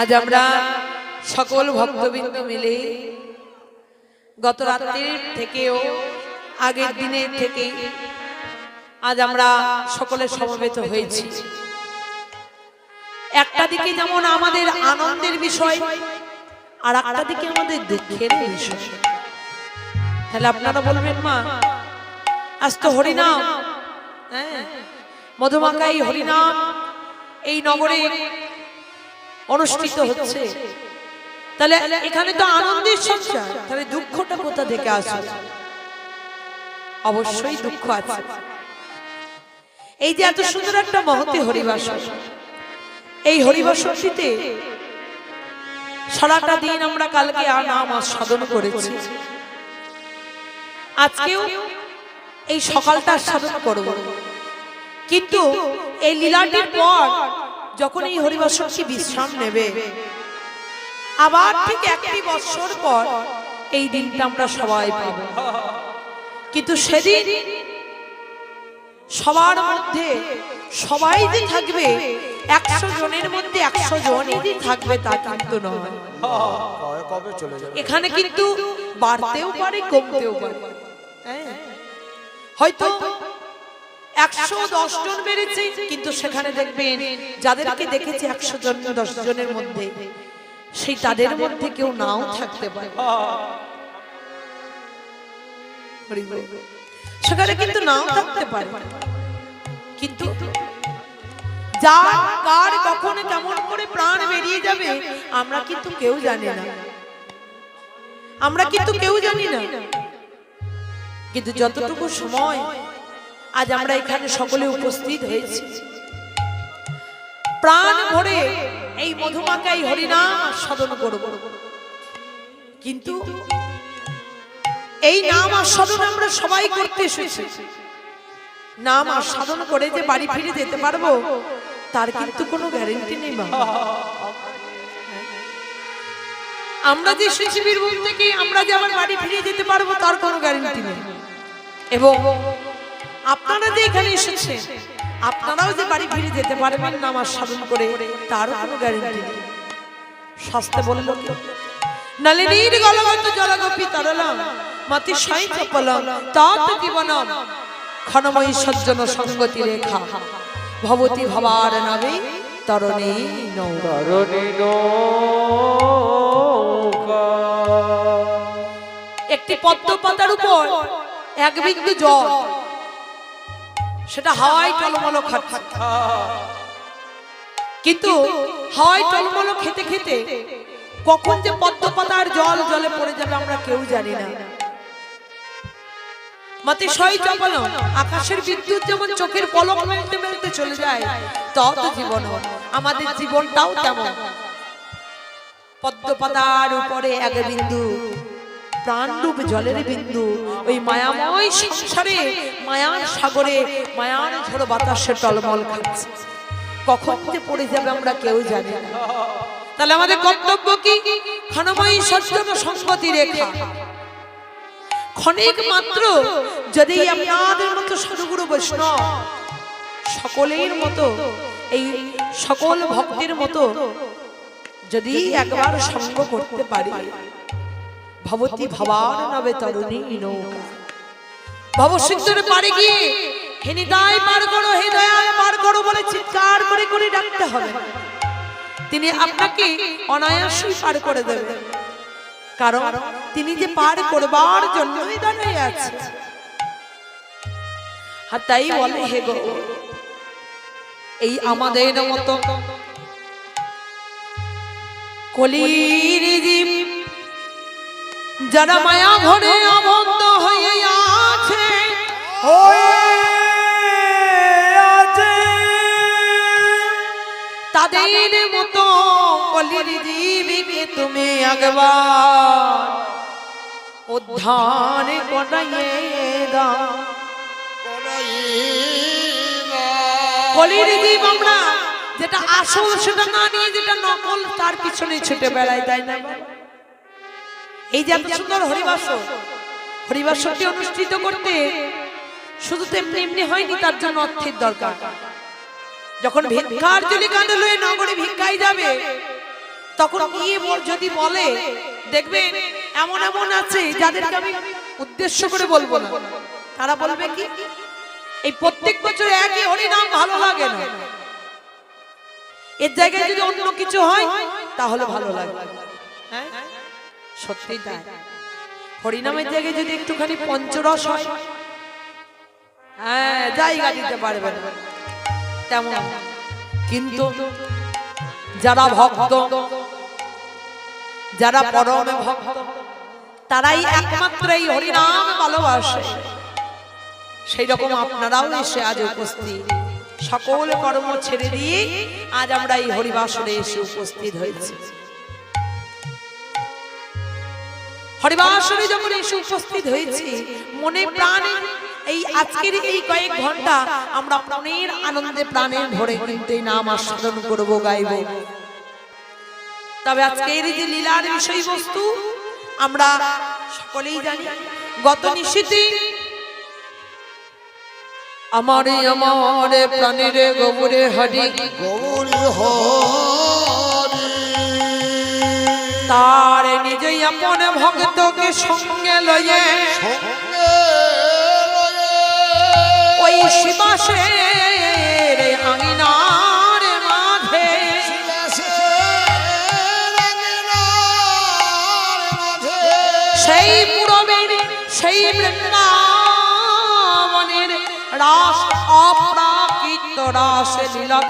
আজ আমরা সকল ভক্তবৃন্দ মিলে গত রাত্রির থেকেও আগের দিনের থেকে আজ আমরা সকলে সমবেত হয়েছি। একটা দিকে যেমন আমাদের আনন্দের বিষয়, আর একটা দিকে আমাদের দুঃখের বিষয়। তাহলে আপনারা বলবেন, মা আজ তো হরিনাম, মধুমাকাই হরিনাম এই নগরে অনুষ্ঠিত হচ্ছে, তাহলে এখানে তো আনন্দের সঞ্চার, তাহলে দুঃখটা কোথা থেকে আসে? অবশ্যই দুঃখ আছে। এই যে এত সুন্দর একটা মহতি হরিবাসর, এই হরিবাসরটিতে সারাটা দিন আমরা কালকে নাম সাধন করেছি, আজকেও এই সকালটা সাধন করব। কিন্তু এই লীলাটির পর যখন এই হরিবাসরটি বিশ্রাম নেবে, আবার ঠিক একটি বছর পর এই দিনটা আমরা সবাই পাব। কিন্তু সেদিন সবার মধ্যে সবাই যে থাকবে, 100 জনের মধ্যে 100 জনই থাকবে তা কিন্তু নয়। এখানে কিন্তু বাড়তেও পারে, কমতেও পারে। হয়তো 110 জন বেড়েছে, কিন্তু সেখানে দেখবেন যাদেরকে দেখেছি 100 জন 10 জনের মধ্যে, সেই তাদের মধ্যে কেউ নাও থাকতে পারে। সেখানে কিন্তু নাও থাকতে পারে। কিন্তু যার কার কখন কেমন করে প্রাণ বেরিয়ে যাবে আমরা কিন্তু কেউ জানি না, আমরা কিন্তু কেউ জানি না। কিন্তু যতটুকু সময় আজ আমরা এখানে সকলে উপস্থিত হয়েছি, প্রাণ ভরে এই মধুমাকাই হরিনাম সাধন করব। কিন্তু এই নাম আস্বাদন আমরা সবাই করতে এসেছি। নাম আস্বাদন করে যে বাড়ি ফিরে যেতে পারবো তার কিন্তু কোনো গ্যারান্টি নেই। আমরা যে শিশিবির ভূমি থেকে আমরা যে আবার বাড়ি ফিরে যেতে পারবো তার কোনো গ্যারান্টি নেই। এবং আপনারা যে এখানে এসেছেন, আপনারাও যে বাড়ি ফিরে যেতে পারবেন নাম আস্বাদন করে তারও কোনো গ্যারান্টি নেই। শাস্ত্রে বলল কি, নলিনীর গলগত জলগোপী তরলম মতি সাই চপলম তত জীবনম ক্ষণময়ী সজ্জন সঙ্গতি রেখা ভবতি ভবার নবে তরণী নৌকা। একটি পদ্ম পাতার উপর এক বিন্দু জল, সেটা হাওয়ায় টলমল খাচ্ছে। কিন্তু হাওয়ায় টলমল খেতে খেতে কখন যে পদ্ম পাতার জল জলে পড়ে যাবে আমরা কেউ জানি না। মতে সই চপলম, আকাশের বিদ্যুৎ যেমন চোখের পলক মেলতে মেলতে চলে যায়, তত জীবন আমাদের জীবনটাও তেমন। পদ্ম পাতার উপরে এক বিন্দু প্রাণরূপ জলের বিন্দু, ওই মায়াময় সংসারে মায়ার সাগরে মায়ার ঝড়ো বাতাসে টলমল খাচ্ছে, কখন যে পড়ে যাবে আমরা কেউ জানি না। তাহলে আমাদের কর্তব্য কি? ক্ষণময়ী সজ্জন সঙ্গতি রেখা। ক্ষণিক মাত্র যদি আপনাদের মতো সাধুগুরু বৈষ্ণব সকলের মতো এই সকল ভক্তের মতো যদি একবার সঙ্গ করতে পারি, ভবতি ভবার নবে তরুণী নৌকা। ভবসিদ্ধের পারে গিয়ে হে নিতাই পার করো, হে দয়াল পার করো বলে চিৎকার করে করে ডাকতে হবে। তিনি আপনাকে অনায়াসই পার করে দেবেন, কারণ তিনি যে পার করবার জন্যই দাঁড়িয়ে আছে। আর তাই বলে, হে গো এই আমাদের মতো কলির জীব যারা মায়া ঘরে আবদ্ধ হয়ে আছে, তাদের মতো কলির জীবকে তুমি একবার উদ্ধার করাইয়ে দাও। কলির জীব আমরা যেটা আসল সেটা না নিয়ে যেটা নকল তার পিছনে ছুটে বেড়াই, তাই না? এই যে এত সুন্দর হরিবাসর, হরিবাসরটি অনুষ্ঠিত করতে শুধু তো এমনি এমনি হয়নি, তার জন্য অর্থের দরকার। যখন ভিক্ষার জলি কাঁধে লয়ে নগরে ভিক্ষায় যাবে, তখন গিয়ে যদি বলে, দেখবেন এমন এমন আছে যাদেরকে আমি উদ্দেশ্য করে বলবো না, তারা বলবে কি, এই প্রত্যেক বছর একই হরিনাম ভালো লাগে না, এর জায়গায় যদি অন্য কিছু হয় তাহলে ভালো লাগে। হ্যাঁ, সত্যি তাই। হরিনামের জায়গায় যদি একটুখানি পঞ্চরস হয়, হ্যাঁ, জায়গা দিতে পারবে না তেমন। কিন্তু যারা ভক্ত, যারা পরম ভক্ত, তারাই একমাত্র এই হরিনাম ভালোবাসে। সেই রকম আপনারাও এসে আজ উপস্থিত, সকল কর্ম ছেড়ে দিয়ে আজ আমরা এই হরিবাসরে এসে উপস্থিত হয়েছি। হরিবাসরে যখন এসে উপস্থিত হয়েছি, মনে প্রাণে এই আজকের এই কয়েক ঘন্টা আমরা প্রাণের আনন্দে প্রাণে ভরে কিন্তু এই নাম আস্বাদন করব, গাইব। তবে আজকের যে লীলার বিষয়বস্তু আমরা সকলেই জানি। গত নিশীথে আমারে আমারে প্রাণের গৌরে হরি, গৌরে হরি, তার নিজেই আপন ভক্তকে সঙ্গে লয়ে ওই শিবাসের আঙিনার মাঝে, সেই পুরবের সেই বৃন্দাবনের রাস অপ্রাকৃত রাস লীলা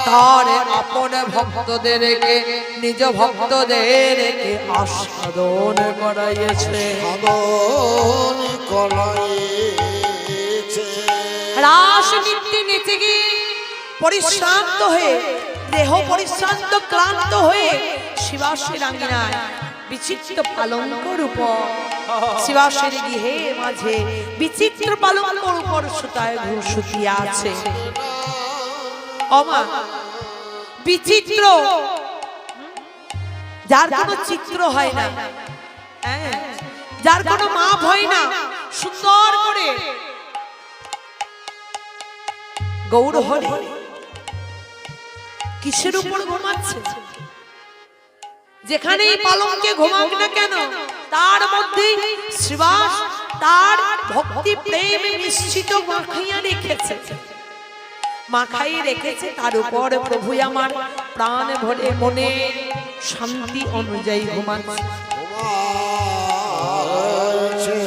তার আপন ভক্তদেরকে, নিজ ভক্তদেরকে আস্বাদন করাইয়েছে। রাস নৃত্যে নেচে গিয়ে পরিশ্রান্ত হয়ে, দেহ পরিশ্রান্ত ক্লান্ত হয়ে শিবাসের আঙ্গিনায় বিচিত্র পালঙ্ক রূপ, শিবাসের গৃহে মাঝে বিচিত্র পালঙ্কর উপর সুতায় সুতিয়া আছে। অমা বিচিত্র, যার কোনো চিত্র হয় না, যার কোনো মাপ হয় না, সুন্দর করে গৌর হরি কিসের উপর ঘুমাচ্ছে? যেখানেই পালঙ্কে ঘুমাক না কেন, তার মধ্যে শ্রীবাস তার ভক্তি প্রেম নিশ্চিত মাখাইয়া রেখেছে, মাখাই রেখেছে। তার উপর প্রভু আমার প্রাণ ভরে মনে শান্তি অনুযায়ী ঘুমাচ্ছে।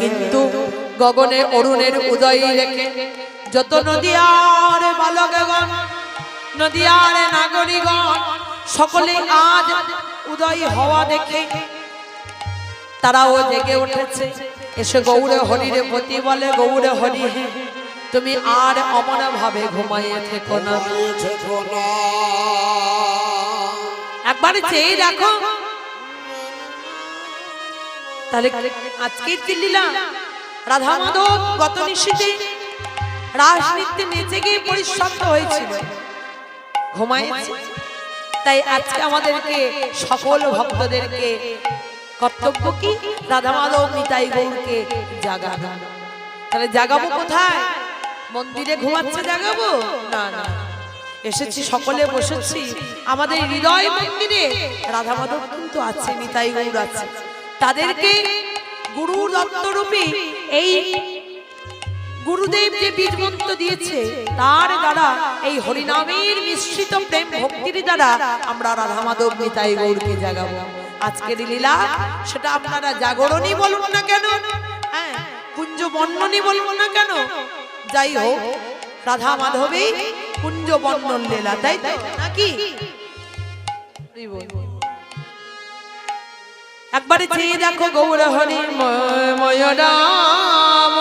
কিন্তু গগনে অরুণের উদয় রেখে যত নদিয়ার বালকগণ, নদিয়ার নাগরিকগণ সকলে আজ উদয় হওয়া দেখে তারাও জেগে উঠেছে, এসে গৌর হরির প্রতি বলে, গৌর হরি তুমি আর অমন ভাবে ঘুমাইয়ে থেকো না, একবার চেয়ে দেখো। তাহলে আজকের যে লীলা, রাধা মাধব গত নিশীথে রাস নৃত্যে নেচে গিয়ে পরিশ্রান্ত হয়েছিল, ঘুমাইছে। তাই আজকে আমাদেরকে সকল ভক্তদেরকে কর্তব্য কি, রাধা মাধব নিতাই গৌরকে জাগানো। তাহলে জাগাবো কোথায়? মন্দিরে ঘুমাচ্ছে জাগাবো না, না, এসেছি সকলে বসেছি আমাদের হৃদয় মন্দিরে। রাধা মাধব কিন্তু আছে, নিতাই গৌর আছে, তাদেরকে গুরু দত্তরূপী এই গুরুদেব যে বীজ মন্ত্র দিয়েছে, তার দ্বারা এই হরিনামের মিশ্রিত প্রেম ভক্তির দ্বারা আমরা রাধা মাধব নিতাই গৌরকে জাগাবো। আজকের লীলা সেটা আপনারা জাগরণই বলুন না কেন, হ্যাঁ, কুঞ্জ বর্ণনই বলুন না কেন, যাই হোক রাধা মাধবী কুঞ্জ বর্ণন লীলা, তাই তো নাকি? একবারে চেয়ে দেখো, গৌর হরি ময় রাম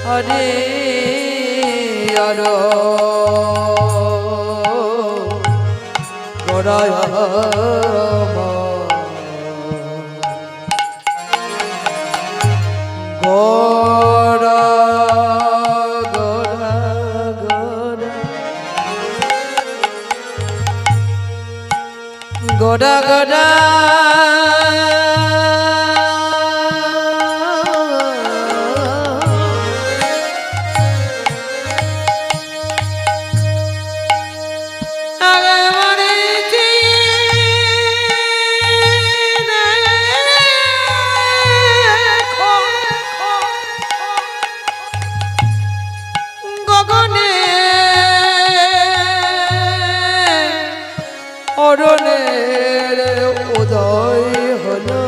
হরে হর গৌরায় গোরা গোরা গোরা গোরা গোরা অরণের উদয় হলো,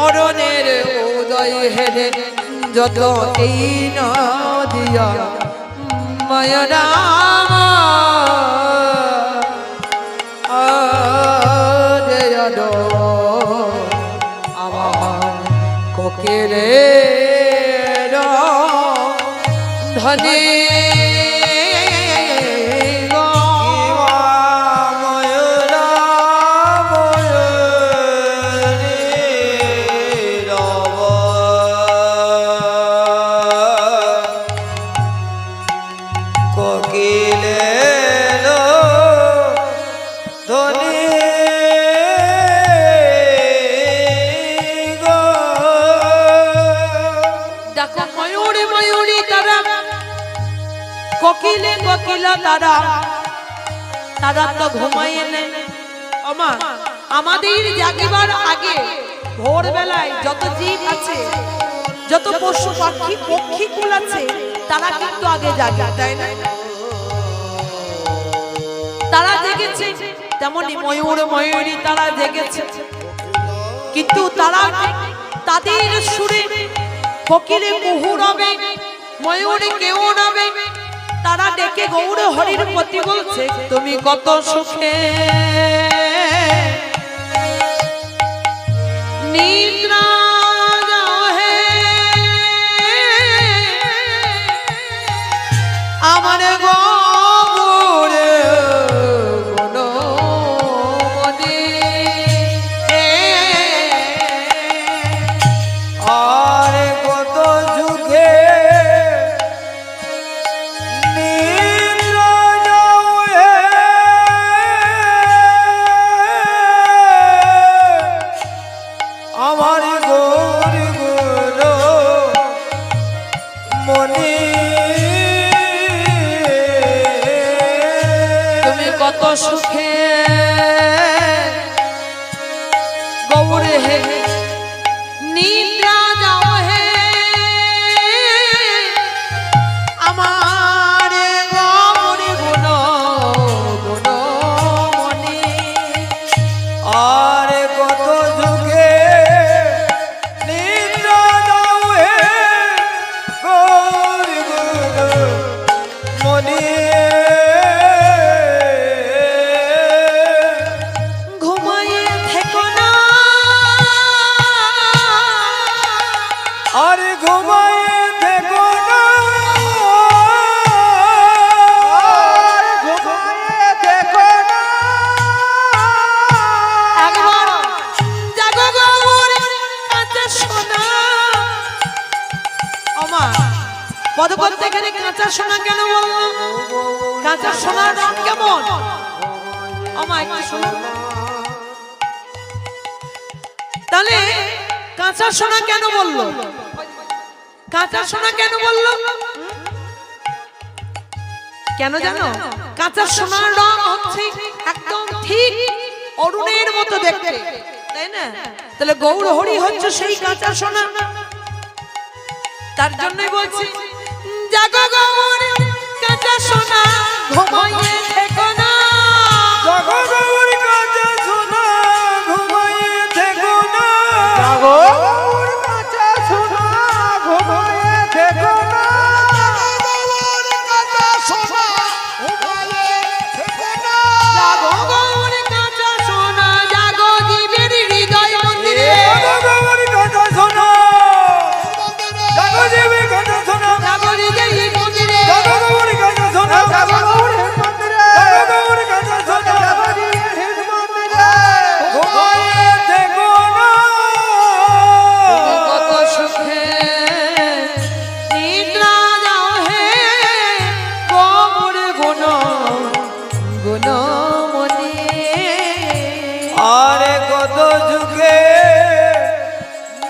অরণের উদয় হেরে যত এই নদিয়া মায়রা আমার কোকিলে ধনে কোকিলে কোকিলা তারা তারা তো ঘুমায় নেই। আমাদের জাগিবার আগে ভোরবেলায় যত জীব আছে, যত পশু পাখি পক্ষীকুল আছে, তারা কিন্তু আগে জাগে, তাই না? তারা জেগেছে, তেমনি ময়ূর ময়ূরী তারা জেগেছে, কিন্তু তারা তাদের সুরে কোকিলে কুহু রবে, ময়ূরে কেউ রবে, তারা ডেকে গৌর হরির প্রতি বলছে তুমি কত সুখে নিদ্রা যাও হে আমার গৌর গুণমণি, আর কত যুগে আমার গৌর গুলো মনে তুমি কত সুখে গৌর হে নিদ্রা যাও হে আমার গৌর গুণমণি, আর কত যুগে নিদ্রা দাও হে গৌর গুলো মনে ঘুমায়ে থেকো না আর ঘুমায় থেকো না, আর ঘুমায় থেকো না, একবার জাগো গৌর কাঁচা সোনা। আমার পদপদ এখানে কাঁচা সোনা কেন বললো? কাঁচা সোনার রং কেমন? আমার একটু শোনো। তাহলে কাঁচা সোনা কেন বললো? কাঁচা সোনা কেন বললো? কেন জানো? কাঁচা সোনার রং হচ্ছে একদম ঠিক অরুণের মতো দেখতে, তাই না? তাহলে গৌর হরি হচ্ছে সেই কাঁচা সোনা। তার জন্যই বলছি জাগো গৌর কাঁচা সোনা ঘুমাইয়ে থেকো না, জাগো গৌর কাঁচা সোনা ঘুমায় থেকো না, জাগো গৌর কাঁচা সোনা ঘুমায় থেকো না, জাগো গৌর কাঁচা সোনা, জাগো জীবের হৃদয় মন্দিরে, জাগো গৌর কাঁচা সোনা, জাগো জীবে কাঁচা সোনা, জাগো হৃদয় মন্দিরে, জাগো গৌর কাঁচা সোনা, জাগো গৌর মন্দিরে, জাগো গৌর কাঁচা সোনা, জাগো জীবে মন্দিরে ঘুমায় থেকো না, তুমি কত সুখে নিদ্রা যাও হে গৌর গুণমণি, আর কত যুগে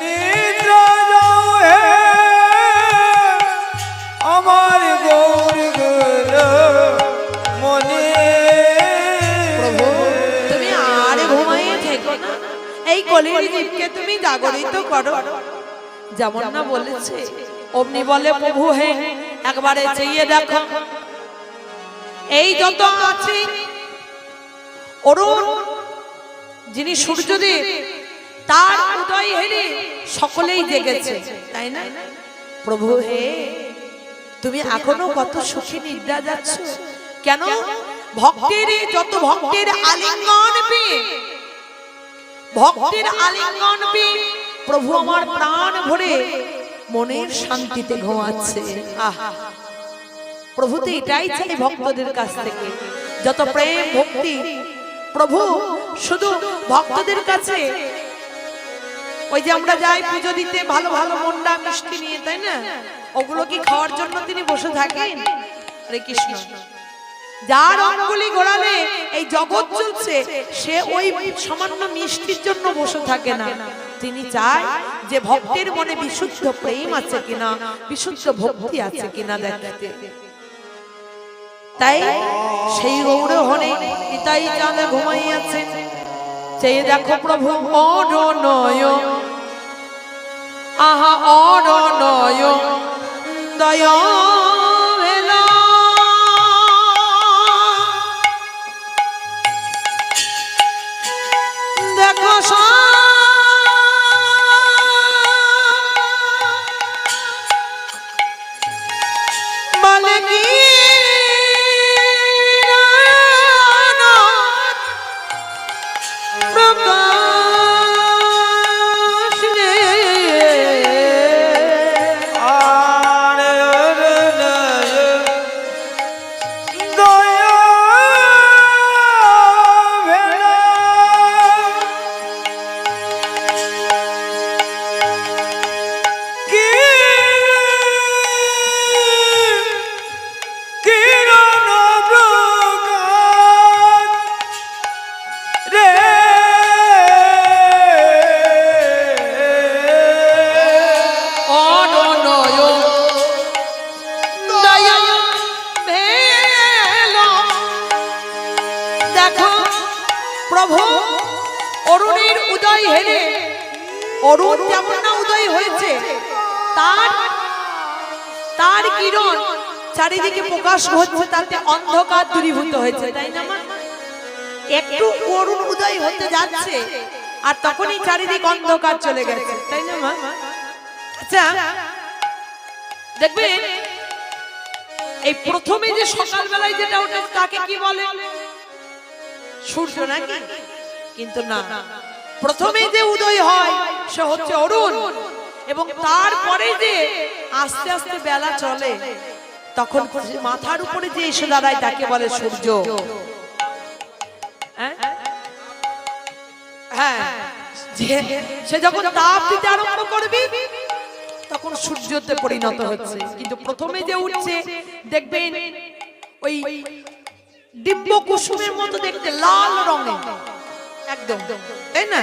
নিদ্রা যাও হে আমার গৌর গুলো মনে। প্রভু তুমি আর ঘুমাইয়ে থেকো না, এই কলির জীবকে তুমি জাগরিত করো। যেমন না বলেছে অমনি বলে প্রভু হে একবারে চেয়ে দেখো এই যত আছে অরুণ যিনি সূর্যদেব তার উদয় হেরে সকলেই জেগেছে, তাই না? প্রভু হে, তুমি এখনো কত সুখী নিদ্রা যাচ্ছ কেন? ভক্তের যত ভক্তের আলিঙ্গন পেয়ে, ভক্তের আলিঙ্গন পেয়ে প্রভু আমার প্রাণ ভরে মনের শান্তিতে ঘুমাচ্ছে। আহা, প্রভু তো এটাই চাই ভক্তদের কাছ থেকে, যত প্রেম ভক্তি। প্রভু শুধু ভক্তদের কাছে ওই যে আমরা যাই পুজো দিতে ভালো ভালো মন্ডা মিষ্টি নিয়ে, তাই না? ওগুলো কি খাওয়ার জন্য তিনি বসে থাকেন? হরে কৃষ্ণ। যার অঙ্গুলি ঘোরালে এই জগৎ চলছে, সে ওই সামান্য মিষ্টির জন্য বসে থাকে না। তিনি চায় যে ভক্তের মনে বিশুদ্ধ প্রেম আছে কিনা, বিশুদ্ধ ভক্তি আছে কিনা দেখতে। তাই সেই গৌড় হনে পিতাই চাঁদে ঘুমাইয়াছে, চেয়ে দেখো প্রভু অরণয়, আহা অরণয় দয়া দেখো বলে কি প্রভু অরুণের উদয় হেরে, অরুণ যেমন না উদয় হয়েছে, তার কিরণ চারিদিকে প্রকাশ হচ্ছে, তাতে অন্ধকার দূরীভূত হয়েছে, তাই না মা? একটু অরুণ উদয় হতে যাচ্ছে আর তখনই চারিদিক অন্ধকার চলে গেছে, তাই না মা? আচ্ছা দেখবে এই প্রথমে যে সকালবেলায় যেটা ওঠে তাকে কি বলে? সূর্য নাকি? কিন্তু না, প্রথমে যে উদয় হয় সে হচ্ছে অরুণ, এবং তারপরে যে আস্তে আস্তে বেলা চলে তখন মাথার উপরে যে এসে দাঁড়ায় তাকে বলে সূর্য। হ্যাঁ, সে যখন তাপ দিতে আরম্ভ করবে তখন সূর্যতে পরিণত হচ্ছে। কিন্তু প্রথমে যে উঠছে দেখবেন ওই দিব্য কুসুমের মতো দেখতে, লাল রঙের একদম, তাই না?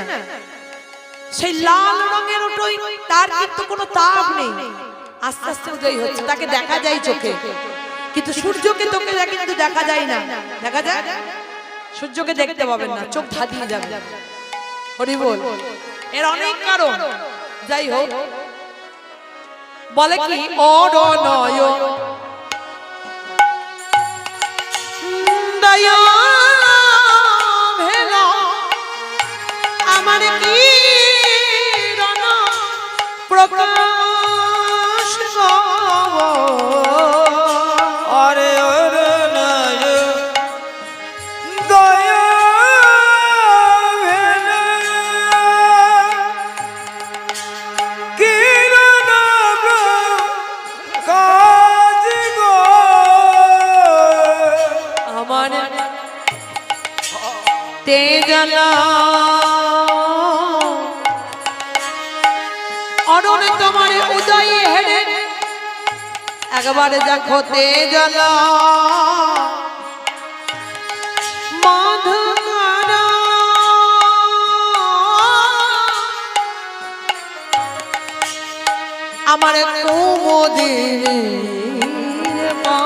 সেই লাল রঙের ওটাই, তার কিন্তু কোনো তাপ নেই, আস্তে আস্তে উদয় হচ্ছে, তাকে দেখা যায় চোখে। কিন্তু সূর্যকে তোকে কিন্তু দেখা যায় না। দেখা যায়? সূর্যকে দেখতে পাবেন না, চোখ ধাঁধিয়ে যাবে। হরি বল। এর অনেক কারণ, যাই হোক বলে কি অরণয় দয়া ভেল আমার কিরণ প্রকাশ আরে অরণয় দয়া ভেল কিরণ প্রকাশ গো আমার তেজলা অরুণ তোমার উদয়ে হেরে একবারে দেখো তেজলা মাধুকরা আমার কুমুদিনীর মা